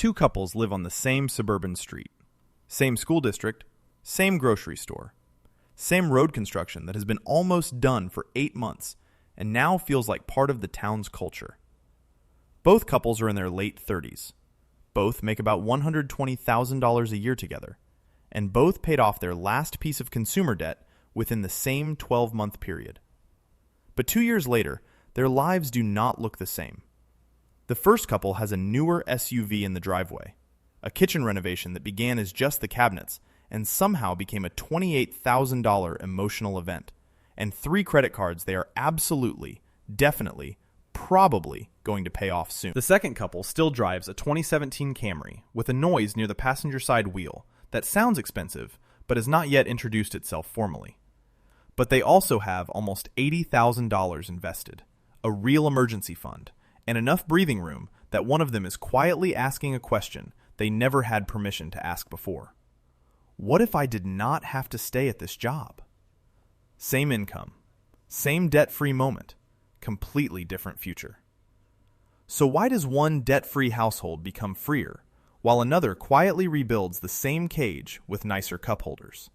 Two couples live on the same suburban street. Same school district, same grocery store. Same road construction that has been almost done for 8 months and now feels like part of the town's culture. Both couples are in their late 30s. Both make about $120,000 a year together, and both paid off their last piece of consumer debt within the same 12-month period. But 2 years later, their lives do not look the same. The first couple has a newer SUV in the driveway, a kitchen renovation that began as just the cabinets and somehow became a $28,000 emotional event, and 3 credit cards they are absolutely, definitely, probably going to pay off soon. The second couple still drives a 2017 Camry with a noise near the passenger side wheel that sounds expensive but has not yet introduced itself formally. But they also have almost $80,000 invested, a real emergency fund, and enough breathing room that one of them is quietly asking a question they never had permission to ask before. What if I did not have to stay at this job? Same income, same debt-free moment, completely different future. So why does one debt-free household become freer, while another quietly rebuilds the same cage with nicer cup holders?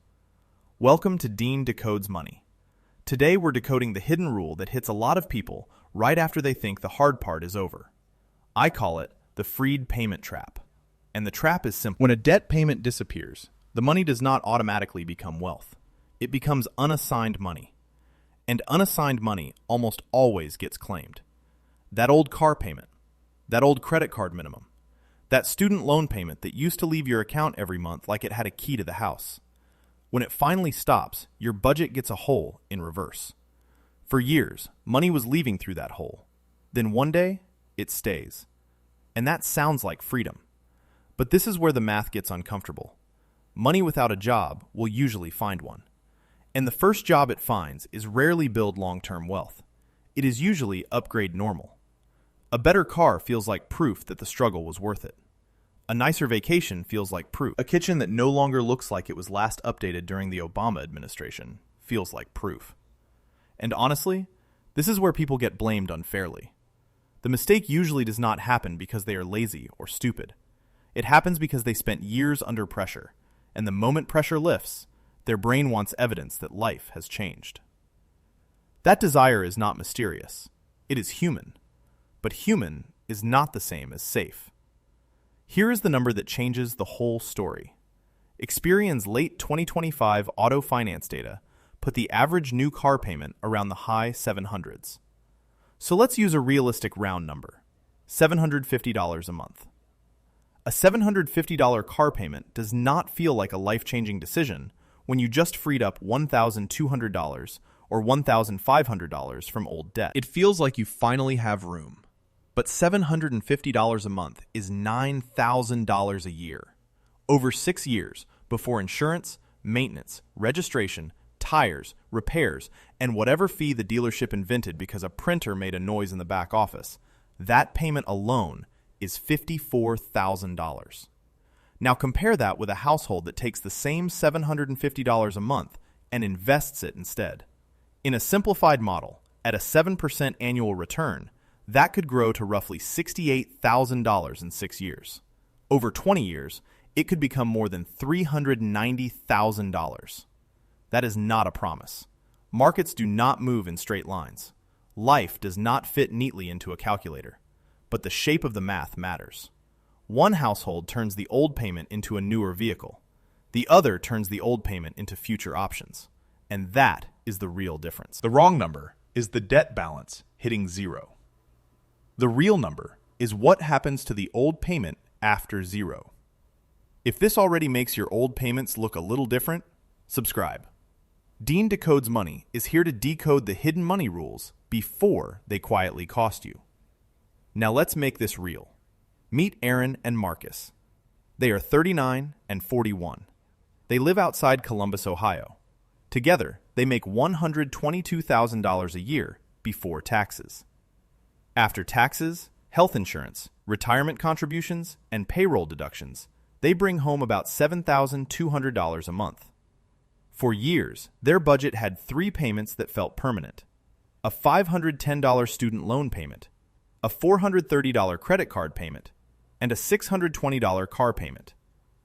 Welcome to Dean Decodes Money. Today we're decoding the hidden rule that hits a lot of people right after they think the hard part is over. I call it the freed payment trap. And the trap is simple. When a debt payment disappears, the money does not automatically become wealth. It becomes unassigned money. And unassigned money almost always gets claimed. That old car payment, that old credit card minimum, that student loan payment that used to leave your account every month like it had a key to the house. When it finally stops, your budget gets a hole in reverse. For years, money was leaving through that hole. Then one day, it stays. And that sounds like freedom. But this is where the math gets uncomfortable. Money without a job will usually find one. And the first job it finds is rarely build long-term wealth. It is usually upgrade normal. A better car feels like proof that the struggle was worth it. A nicer vacation feels like proof. A kitchen that no longer looks like it was last updated during the Obama administration feels like proof. And honestly, this is where people get blamed unfairly. The mistake usually does not happen because they are lazy or stupid. It happens because they spent years under pressure, and the moment pressure lifts, their brain wants evidence that life has changed. That desire is not mysterious. It is human. But human is not the same as safe. Here is the number that changes the whole story. Experian's late 2025 auto finance data put the average new car payment around the high 700s. So let's use a realistic round number, $750 a month. A $750 car payment does not feel like a life-changing decision when you just freed up $1,200 or $1,500 from old debt. It feels like you finally have room. But $750 a month is $9,000 a year. Over 6 years before insurance, maintenance, registration, tires, repairs, and whatever fee the dealership invented because a printer made a noise in the back office, that payment alone is $54,000. Now compare that with a household that takes the same $750 a month and invests it instead. In a simplified model, at a 7% annual return, that could grow to roughly $68,000 in 6 years. Over 20 years, it could become more than $390,000. That is not a promise. Markets do not move in straight lines. Life does not fit neatly into a calculator. But the shape of the math matters. One household turns the old payment into a newer vehicle. The other turns the old payment into future options. And that is the real difference. The wrong number is the debt balance hitting zero. The real number is what happens to the old payment after zero. If this already makes your old payments look a little different, subscribe. Dean Decodes Money is here to decode the hidden money rules before they quietly cost you. Now let's make this real. Meet Erin and Marcus. They are 39 and 41. They live outside Columbus, Ohio. Together, they make $122,000 a year before taxes. After taxes, health insurance, retirement contributions, and payroll deductions, they bring home about $7,200 a month. For years, their budget had 3 payments that felt permanent: a $510 student loan payment, a $430 credit card payment, and a $620 car payment.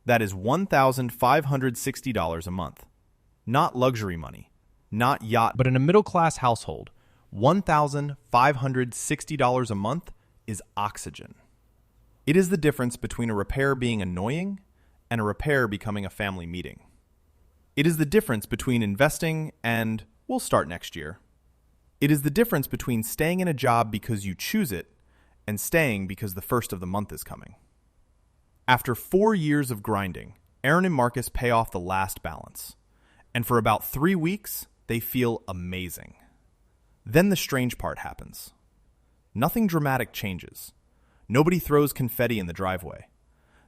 That is $1,560 a month. Not luxury money, not yacht, but in a middle-class household, $1,560 a month is oxygen. It is the difference between a repair being annoying and a repair becoming a family meeting. It is the difference between investing and, we'll start next year. It is the difference between staying in a job because you choose it and staying because the first of the month is coming. After 4 years of grinding, Erin and Marcus pay off the last balance. And for about 3 weeks, they feel amazing. Then the strange part happens. Nothing dramatic changes. Nobody throws confetti in the driveway.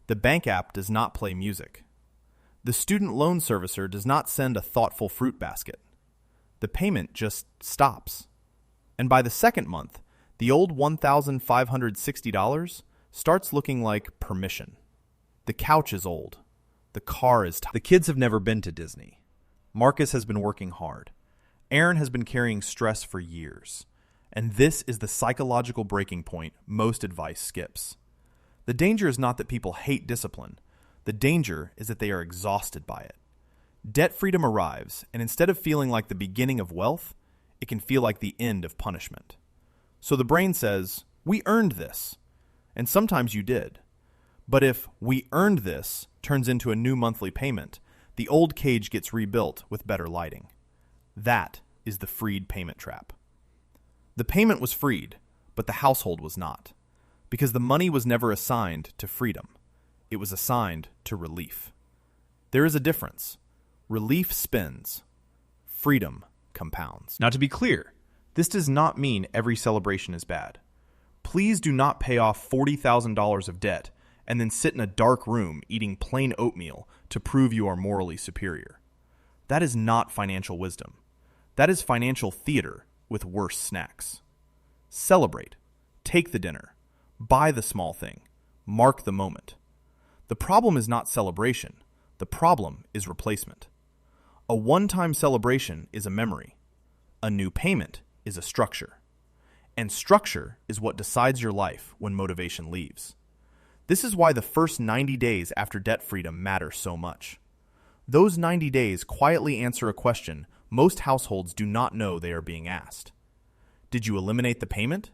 The bank app does not play music. The student loan servicer does not send a thoughtful fruit basket. The payment just stops. And by the second month, the old $1,560 starts looking like permission. The couch is old. The car is tired. The kids have never been to Disney. Marcus has been working hard. Erin has been carrying stress for years. And this is the psychological breaking point most advice skips. The danger is not that people hate discipline. The danger is that they are exhausted by it. Debt freedom arrives, and instead of feeling like the beginning of wealth, it can feel like the end of punishment. So the brain says, we earned this. And sometimes you did. But if we earned this turns into a new monthly payment, the old cage gets rebuilt with better lighting. That is the freed payment trap. The payment was freed, but the household was not, because the money was never assigned to freedom. It was assigned to relief. There is a difference. Relief spends. Freedom compounds. Now, to be clear, this does not mean every celebration is bad. Please do not pay off $40,000 of debt and then sit in a dark room eating plain oatmeal to prove you are morally superior. That is not financial wisdom. That is financial theater with worse snacks. Celebrate. Take the dinner. Buy the small thing. Mark the moment. The problem is not celebration. The problem is replacement. A one-time celebration is a memory. A new payment is a structure. And structure is what decides your life when motivation leaves. This is why the first 90 days after debt freedom matter so much. Those 90 days quietly answer a question most households do not know they are being asked. Did you eliminate the payment?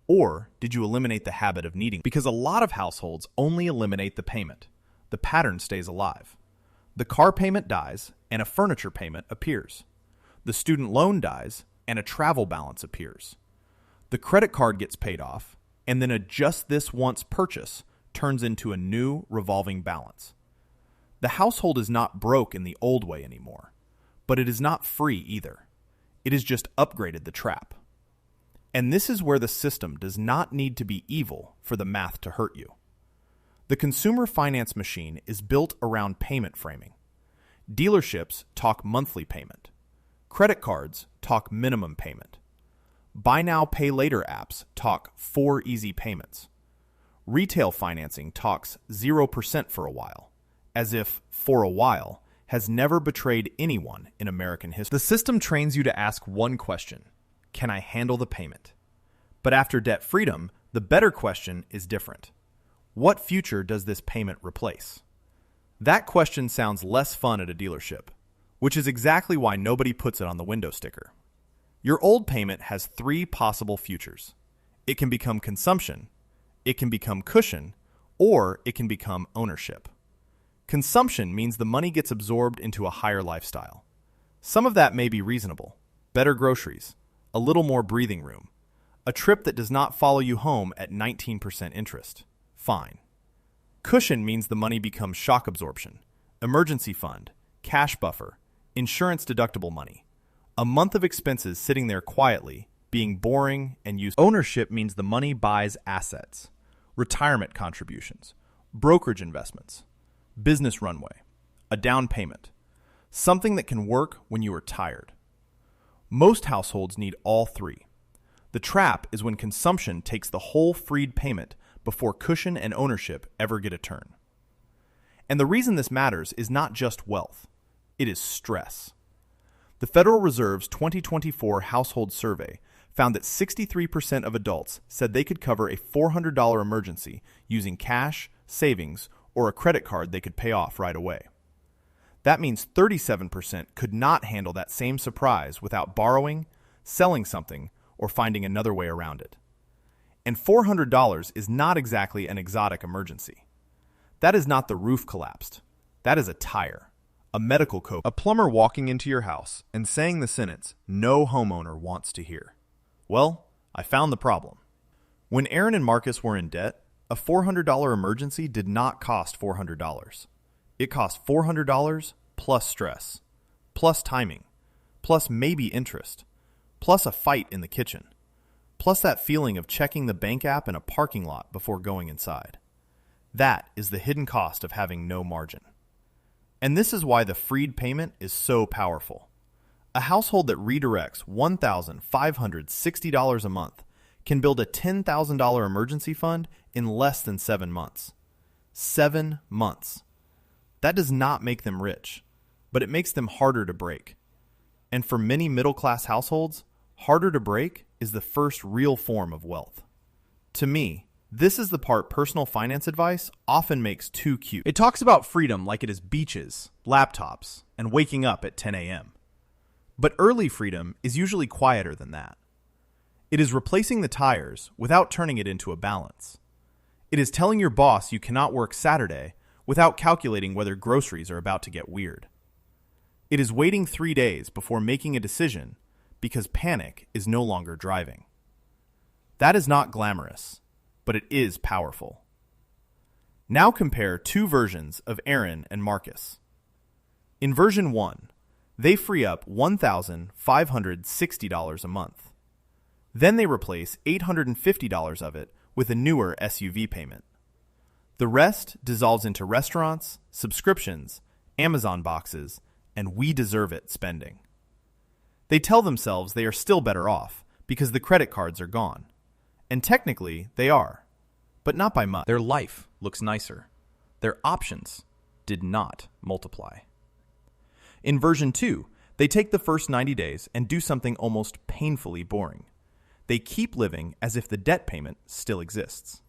Or did you eliminate the habit of needing? Because a lot of households only eliminate the payment. The pattern stays alive. The car payment dies and a furniture payment appears. The student loan dies and a travel balance appears. The credit card gets paid off and then a just this once purchase turns into a new revolving balance. The household is not broke in the old way anymore, but it is not free either. It has just upgraded the trap. And this is where the system does not need to be evil for the math to hurt you. The consumer finance machine is built around payment framing. Dealerships talk monthly payment. Credit cards talk minimum payment. Buy now, pay later apps talk 4 easy payments. Retail financing talks 0% for a while, as if for a while has never betrayed anyone in American history. The system trains you to ask one question: can I handle the payment? But after debt freedom, the better question is different. What future does this payment replace? That question sounds less fun at a dealership, which is exactly why nobody puts it on the window sticker. Your old payment has 3 possible futures. It can become consumption, it can become cushion, or it can become ownership. Consumption means the money gets absorbed into a higher lifestyle. Some of that may be reasonable. Better groceries, a little more breathing room, a trip that does not follow you home at 19% interest. Fine. Cushion means the money becomes shock absorption, emergency fund, cash buffer, insurance deductible money. A month of expenses sitting there quietly, being boring and useless. Ownership means the money buys assets, retirement contributions, brokerage investments, business runway, a down payment, something that can work when you are tired. Most households need all 3. The trap is when consumption takes the whole freed payment before cushion and ownership ever get a turn. And the reason this matters is not just wealth. It is stress. The Federal Reserve's 2024 Household Survey found that 63% of adults said they could cover a $400 emergency using cash, savings, or a credit card they could pay off right away. That means 37% could not handle that same surprise without borrowing, selling something, or finding another way around it. And $400 is not exactly an exotic emergency. That is not the roof collapsed. That is a tire, a medical coat, a plumber walking into your house and saying the sentence no homeowner wants to hear. Well, I found the problem. When Erin and Marcus were in debt, a $400 emergency did not cost $400. It cost $400 plus stress, plus timing, plus maybe interest, plus a fight in the kitchen, plus that feeling of checking the bank app in a parking lot before going inside. That is the hidden cost of having no margin. And this is why the freed payment is so powerful. A household that redirects $1,560 a month can build a $10,000 emergency fund in less than 7 months. 7 months. That does not make them rich, but it makes them harder to break. And for many middle-class households, harder to break is the first real form of wealth. To me, this is the part personal finance advice often makes too cute. It talks about freedom like it is beaches, laptops, and waking up at 10 a.m. But early freedom is usually quieter than that. It is replacing the tires without turning it into a balance. It is telling your boss you cannot work Saturday without calculating whether groceries are about to get weird. It is waiting 3 days before making a decision because panic is no longer driving. That is not glamorous, but it is powerful. Now compare two versions of Erin and Marcus. In version 1, they free up $1,560 a month. Then they replace $850 of it with a newer SUV payment. The rest dissolves into restaurants, subscriptions, Amazon boxes, and we deserve it spending. They tell themselves they are still better off because the credit cards are gone. And technically, they are, but not by much. Their life looks nicer. Their options did not multiply. In version 2, they take the first 90 days and do something almost painfully boring. They keep living as if the debt payment still exists.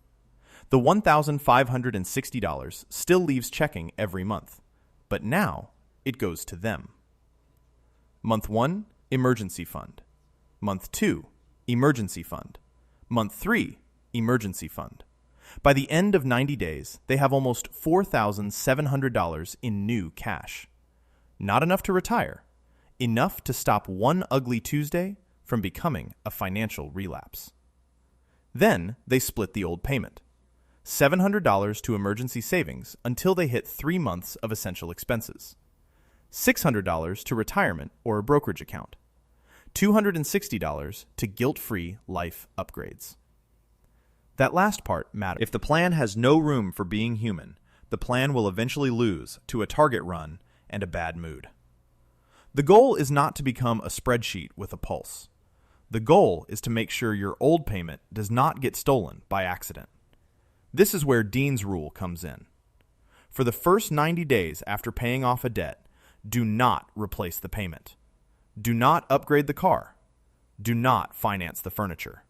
The $1,560 still leaves checking every month, but now it goes to them. Month 1, emergency fund. Month 2, emergency fund. Month 3, emergency fund. By the end of 90 days, they have almost $4,700 in new cash. Not enough to retire, enough to stop one ugly Tuesday from becoming a financial relapse. Then they split the old payment. $700 to emergency savings until they hit 3 months of essential expenses. $600 to retirement or a brokerage account. $260 to guilt-free life upgrades. That last part matters. If the plan has no room for being human, the plan will eventually lose to a target run and a bad mood. The goal is not to become a spreadsheet with a pulse. The goal is to make sure your old payment does not get stolen by accident. This is where Dean's rule comes in. For the first 90 days after paying off a debt, do not replace the payment. Do not upgrade the car. Do not finance the furniture.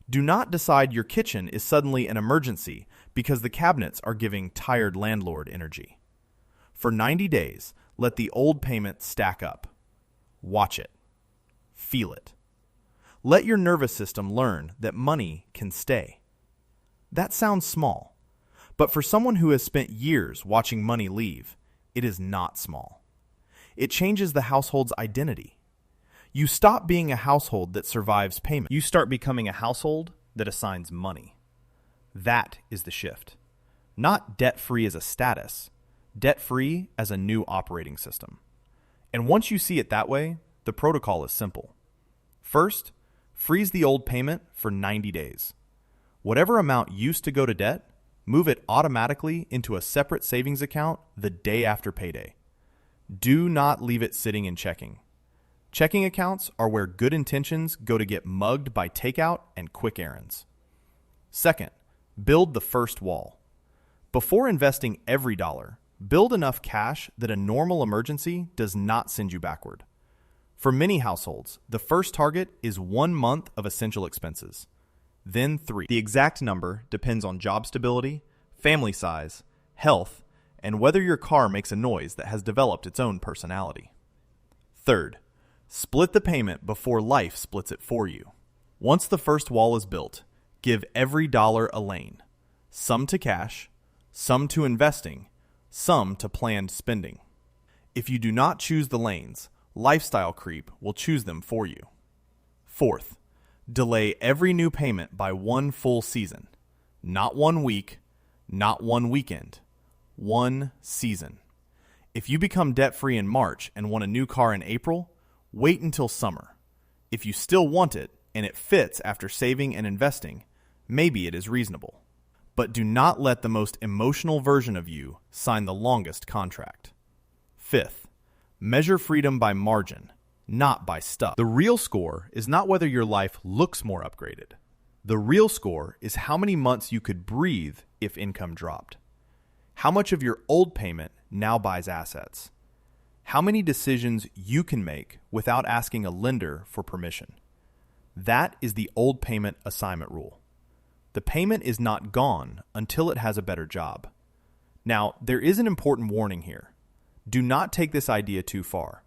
Do not decide your kitchen is suddenly an emergency because the cabinets are giving tired landlord energy. For 90 days, let the old payment stack up. Watch it. Feel it. Let your nervous system learn that money can stay. That sounds small, but for someone who has spent years watching money leave, it is not small. It changes the household's identity. You stop being a household that survives payment. You start becoming a household that assigns money. That is the shift. Not debt-free as a status, debt-free as a new operating system. And once you see it that way, the protocol is simple. First, freeze the old payment for 90 days. Whatever amount used to go to debt, move it automatically into a separate savings account the day after payday. Do not leave it sitting in checking. Checking accounts are where good intentions go to get mugged by takeout and quick errands. Second, build the first wall. Before investing every dollar, build enough cash that a normal emergency does not send you backward. For many households, the first target is 1 month of essential expenses, then 3. The exact number depends on job stability, family size, health, and whether your car makes a noise that has developed its own personality. Third, split the payment before life splits it for you. Once the first wall is built, give every dollar a lane. Some to cash, some to investing, some to planned spending. If you do not choose the lanes, lifestyle creep will choose them for you. Fourth, delay every new payment by 1 full season. Not 1 week, not 1 weekend. 1 season. If you become debt-free in March and want a new car in April, wait until summer. If you still want it and it fits after saving and investing, maybe it is reasonable. But do not let the most emotional version of you sign the longest contract. Fifth, measure freedom by margin, not by stuff. The real score is not whether your life looks more upgraded. The real score is how many months you could breathe if income dropped. How much of your old payment now buys assets? How many decisions you can make without asking a lender for permission? That is the old payment assignment rule. The payment is not gone until it has a better job. Now, there is an important warning here. Do not take this idea too far.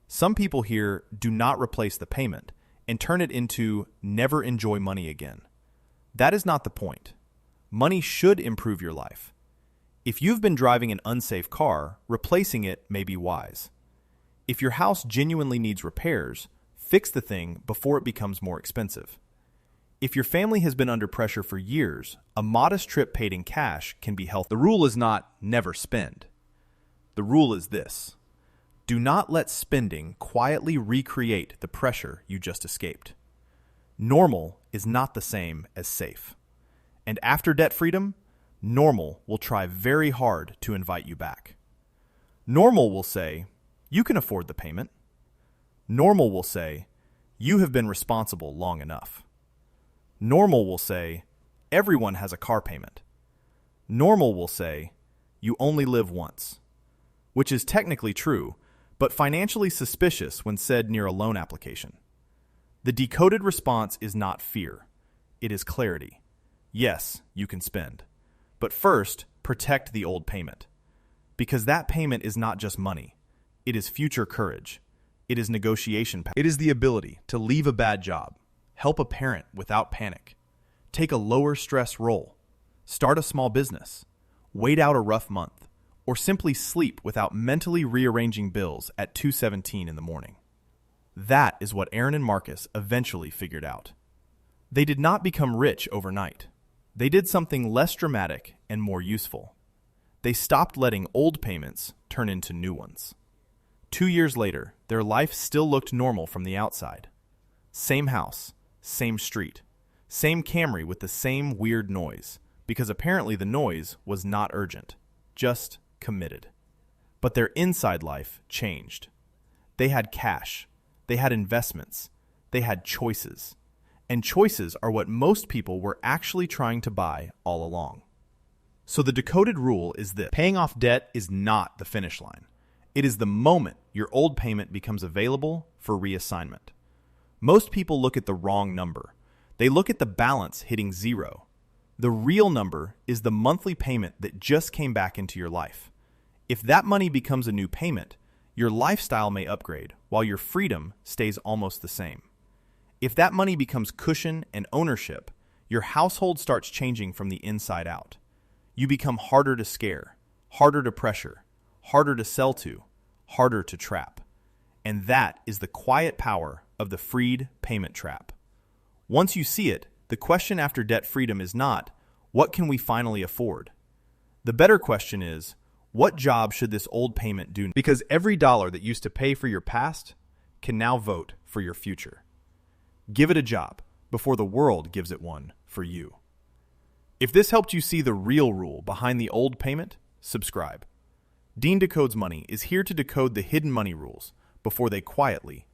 Some people here do not replace the payment and turn it into never enjoy money again. That is not the point. Money should improve your life. If you've been driving an unsafe car, replacing it may be wise. If your house genuinely needs repairs, fix the thing before it becomes more expensive. If your family has been under pressure for years, a modest trip paid in cash can be healthy. The rule is not never spend. The rule is this: do not let spending quietly recreate the pressure you just escaped. Normal is not the same as safe. And after debt freedom, normal will try very hard to invite you back. Normal will say, you can afford the payment. Normal will say, you have been responsible long enough. Normal will say, everyone has a car payment. Normal will say, you only live once. Which is technically true, but financially suspicious when said near a loan application. The decoded response is not fear. It is clarity. Yes, you can spend. But first, protect the old payment. Because that payment is not just money. It is future courage. It is negotiation power. It is the ability to leave a bad job, help a parent without panic, take a lower stress role, start a small business, wait out a rough month, or simply sleep without mentally rearranging bills at 2:17 in the morning. That is what Erin and Marcus eventually figured out. They did not become rich overnight. They did something less dramatic and more useful. They stopped letting old payments turn into new ones. 2 years later, their life still looked normal from the outside. Same house, same street, same Camry with the same weird noise, because apparently the noise was not urgent, just committed. But their inside life changed. They had cash, they had investments, they had choices. And choices are what most people were actually trying to buy all along. So the decoded rule is this: paying off debt is not the finish line. It is the moment your old payment becomes available for reassignment. Most people look at the wrong number. They look at the balance hitting 0. The real number is the monthly payment that just came back into your life. If that money becomes a new payment, your lifestyle may upgrade while your freedom stays almost the same. If that money becomes cushion and ownership, your household starts changing from the inside out. You become harder to scare, harder to pressure, harder to sell to, harder to trap. And that is the quiet power of the freed payment trap. Once you see it, the question after debt freedom is not, what can we finally afford? The better question is, what job should this old payment do? Because every dollar that used to pay for your past can now vote for your future. Give it a job before the world gives it one for you. If this helped you see the real rule behind the old payment, subscribe. Dean Decodes Money is here to decode the hidden money rules before they quietly